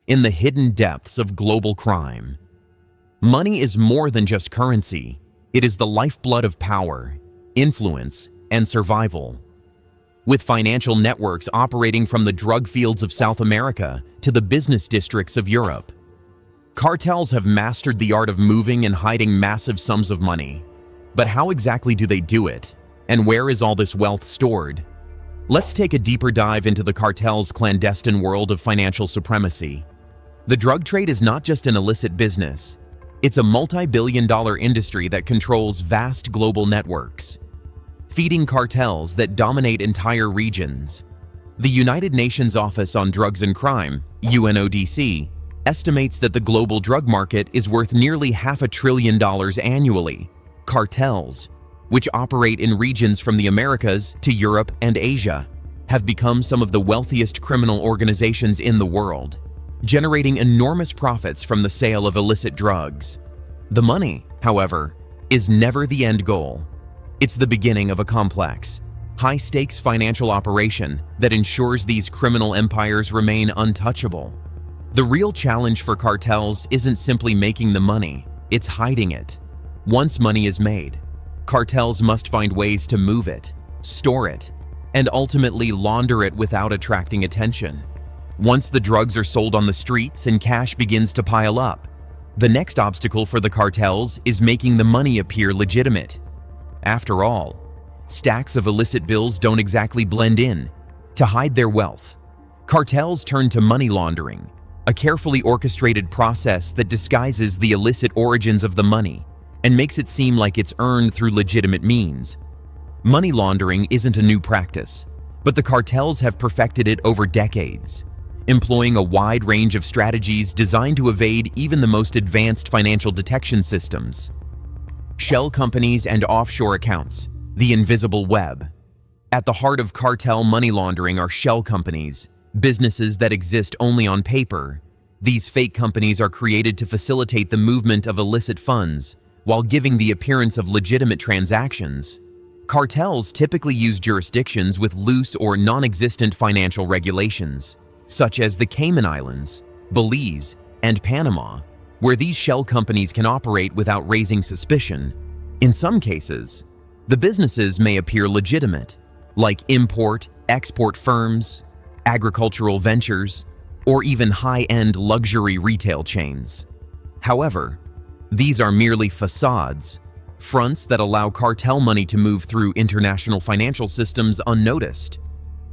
in the hidden depths of global crime. Money is more than just currency. It is the lifeblood of power, influence, and survival. With financial networks operating from the drug fields of South America to the business districts of Europe, cartels have mastered the art of moving and hiding massive sums of money. But how exactly do they do it? And where is all this wealth stored? Let's take a deeper dive into the cartel's clandestine world of financial supremacy. The drug trade is not just an illicit business. It's a multi-billion-dollar industry that controls vast global networks, feeding cartels that dominate entire regions. The United Nations Office on Drugs and Crime, UNODC, estimates that the global drug market is worth nearly $500 billion annually. Cartels, which operate in regions from the Americas to Europe and Asia, have become some of the wealthiest criminal organizations in the world, generating enormous profits from the sale of illicit drugs. The money, however, is never the end goal. It's the beginning of a complex, high-stakes financial operation that ensures these criminal empires remain untouchable. The real challenge for cartels isn't simply making the money, it's hiding it. Once money is made, cartels must find ways to move it, store it, and ultimately launder it without attracting attention. Once the drugs are sold on the streets and cash begins to pile up, the next obstacle for the cartels is making the money appear legitimate. After all, stacks of illicit bills don't exactly blend in. To hide their wealth, cartels turn to money laundering, a carefully orchestrated process that disguises the illicit origins of the money and makes it seem like it's earned through legitimate means. Money laundering isn't a new practice, but the cartels have perfected it over decades, employing a wide range of strategies designed to evade even the most advanced financial detection systems. Shell companies and offshore accounts, the invisible web. At the heart of cartel money laundering are shell companies, businesses that exist only on paper. These fake companies are created to facilitate the movement of illicit funds while giving the appearance of legitimate transactions. Cartels typically use jurisdictions with loose or non-existent financial regulations, such as the Cayman Islands, Belize, and Panama, where these shell companies can operate without raising suspicion. In some cases, the businesses may appear legitimate, like import-export firms, agricultural ventures, or even high-end luxury retail chains. However, these are merely facades, fronts that allow cartel money to move through international financial systems unnoticed.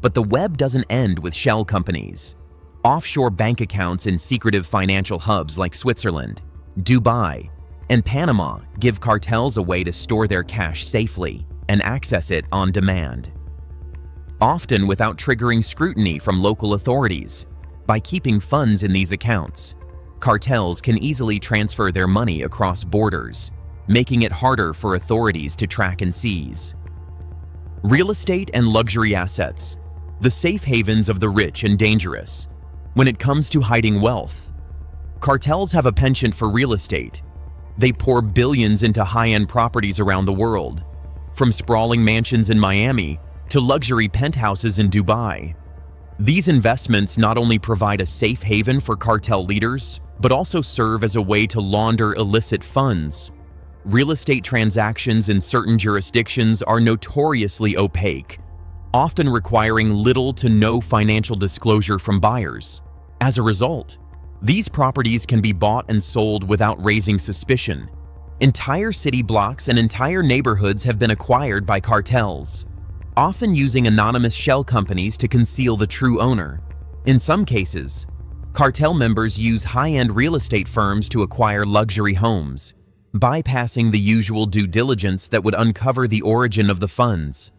But the web doesn't end with shell companies. Offshore bank accounts in secretive financial hubs like Switzerland, Dubai, and Panama give cartels a way to store their cash safely and access it on demand, often without triggering scrutiny from local authorities. By keeping funds in these accounts, cartels can easily transfer their money across borders, making it harder for authorities to track and seize. Real estate and luxury assets, the safe havens of the rich and dangerous. When it comes to hiding wealth, cartels have a penchant for real estate. They pour billions into high-end properties around the world, from sprawling mansions in Miami to luxury penthouses in Dubai. These investments not only provide a safe haven for cartel leaders, but also serve as a way to launder illicit funds. Real estate transactions in certain jurisdictions are notoriously opaque, often requiring little to no financial disclosure from buyers. As a result, these properties can be bought and sold without raising suspicion. Entire city blocks and entire neighborhoods have been acquired by cartels, often using anonymous shell companies to conceal the true owner. In some cases, cartel members use high-end real estate firms to acquire luxury homes, bypassing the usual due diligence that would uncover the origin of the funds.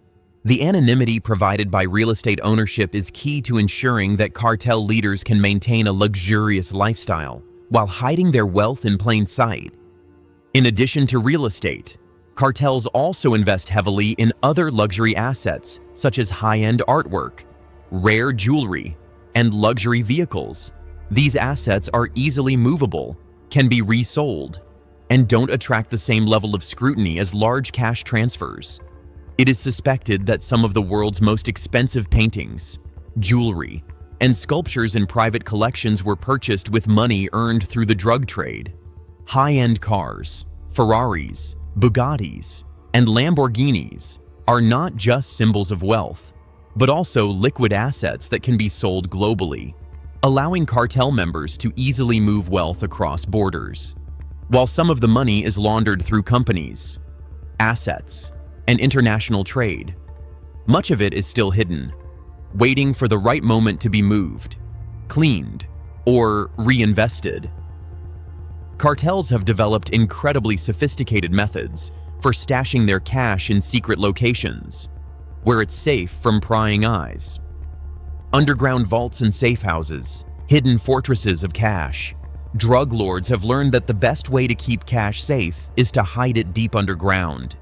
The anonymity provided by real estate ownership is key to ensuring that cartel leaders can maintain a luxurious lifestyle while hiding their wealth in plain sight. In addition to real estate, cartels also invest heavily in other luxury assets such as high-end artwork, rare jewelry, and luxury vehicles. These assets are easily movable, can be resold, and don't attract the same level of scrutiny as large cash transfers. It is suspected that some of the world's most expensive paintings, jewelry, and sculptures in private collections were purchased with money earned through the drug trade. High-end cars, Ferraris, Bugattis, and Lamborghinis are not just symbols of wealth, but also liquid assets that can be sold globally, allowing cartel members to easily move wealth across borders. While some of the money is laundered through companies, assets, and international trade, much of it is still hidden, waiting for the right moment to be moved, cleaned, or reinvested. Cartels have developed incredibly sophisticated methods for stashing their cash in secret locations, where it's safe from prying eyes. Underground vaults and safe houses, hidden fortresses of cash. Drug lords have learned that the best way to keep cash safe is to hide it deep underground.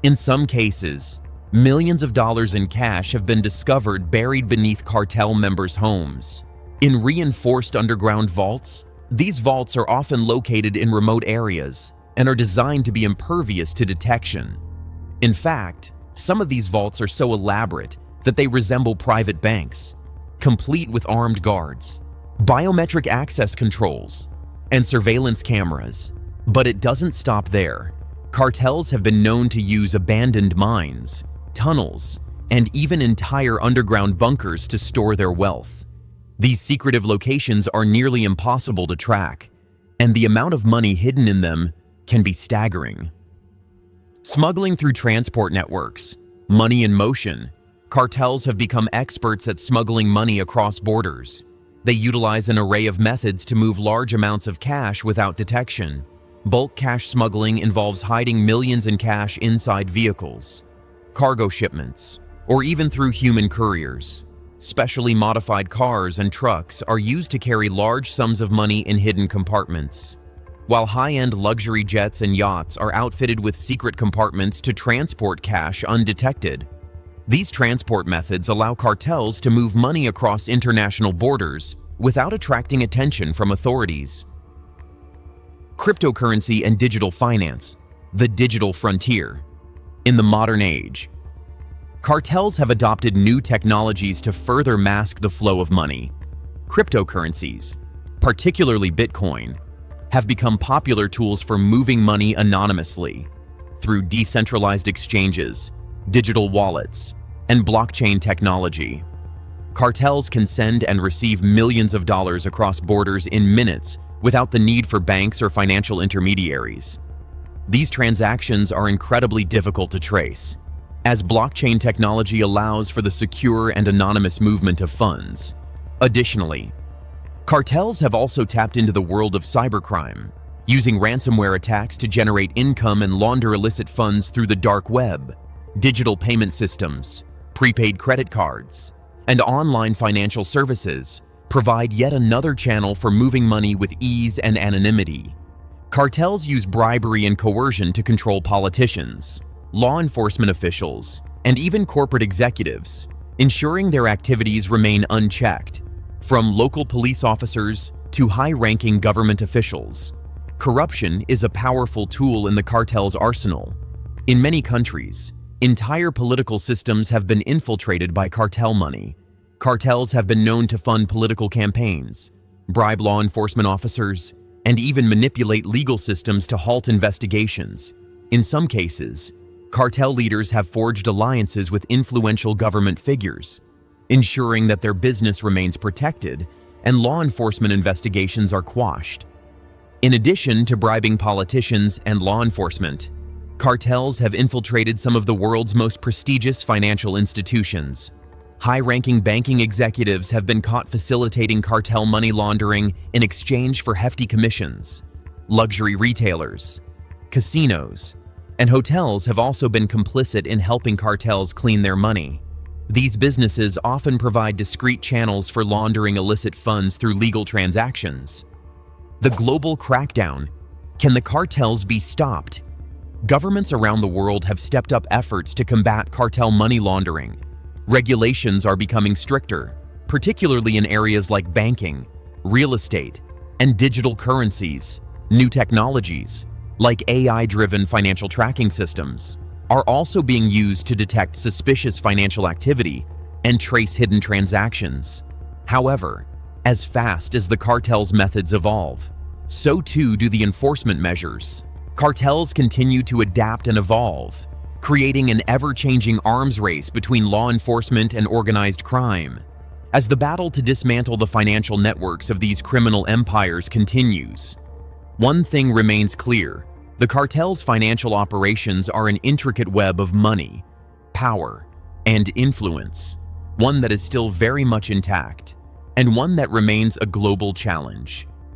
In some cases, millions of dollars in cash have been discovered buried beneath cartel members' homes. In reinforced underground vaults, these vaults are often located in remote areas and are designed to be impervious to detection. In fact, some of these vaults are so elaborate that they resemble private banks, complete with armed guards, biometric access controls, and surveillance cameras. But it doesn't stop there. Cartels have been known to use abandoned mines, tunnels, and even entire underground bunkers to store their wealth. These secretive locations are nearly impossible to track, and the amount of money hidden in them can be staggering. Smuggling through transport networks, money in motion. Cartels have become experts at smuggling money across borders. They utilize an array of methods to move large amounts of cash without detection. Bulk cash smuggling involves hiding millions in cash inside vehicles, cargo shipments, or even through human couriers. Specially modified cars and trucks are used to carry large sums of money in hidden compartments, while high-end luxury jets and yachts are outfitted with secret compartments to transport cash undetected. These transport methods allow cartels to move money across international borders without attracting attention from authorities. Cryptocurrency and digital finance, the digital frontier. In the modern age, cartels have adopted new technologies to further mask the flow of money. Cryptocurrencies, particularly Bitcoin, have become popular tools for moving money anonymously through decentralized exchanges, digital wallets, and blockchain technology. Cartels can send and receive millions of dollars across borders in minutes without the need for banks or financial intermediaries. These transactions are incredibly difficult to trace, as blockchain technology allows for the secure and anonymous movement of funds. Additionally, cartels have also tapped into the world of cybercrime, using ransomware attacks to generate income and launder illicit funds through the dark web. Digital payment systems, prepaid credit cards, and online financial services provide yet another channel for moving money with ease and anonymity. Cartels use bribery and coercion to control politicians, law enforcement officials, and even corporate executives, ensuring their activities remain unchecked. From local police officers to high-ranking government officials, corruption is a powerful tool in the cartel's arsenal. In many countries, entire political systems have been infiltrated by cartel money. Cartels have been known to fund political campaigns, bribe law enforcement officers, and even manipulate legal systems to halt investigations. In some cases, cartel leaders have forged alliances with influential government figures, ensuring that their business remains protected and law enforcement investigations are quashed. In addition to bribing politicians and law enforcement, cartels have infiltrated some of the world's most prestigious financial institutions. High-ranking banking executives have been caught facilitating cartel money laundering in exchange for hefty commissions. Luxury retailers, casinos, and hotels have also been complicit in helping cartels clean their money. These businesses often provide discreet channels for laundering illicit funds through legal transactions. The global crackdown. Can the cartels be stopped? Governments around the world have stepped up efforts to combat cartel money laundering. Regulations are becoming stricter, particularly in areas like banking, real estate, and digital currencies. New technologies, like AI-driven financial tracking systems, are also being used to detect suspicious financial activity and trace hidden transactions. However, as fast as the cartel's methods evolve, so too do the enforcement measures. Cartels continue to adapt and evolve, creating an ever-changing arms race between law enforcement and organized crime. As the battle to dismantle the financial networks of these criminal empires continues, one thing remains clear: the cartel's financial operations are an intricate web of money, power, and influence, one that is still very much intact, and one that remains a global challenge.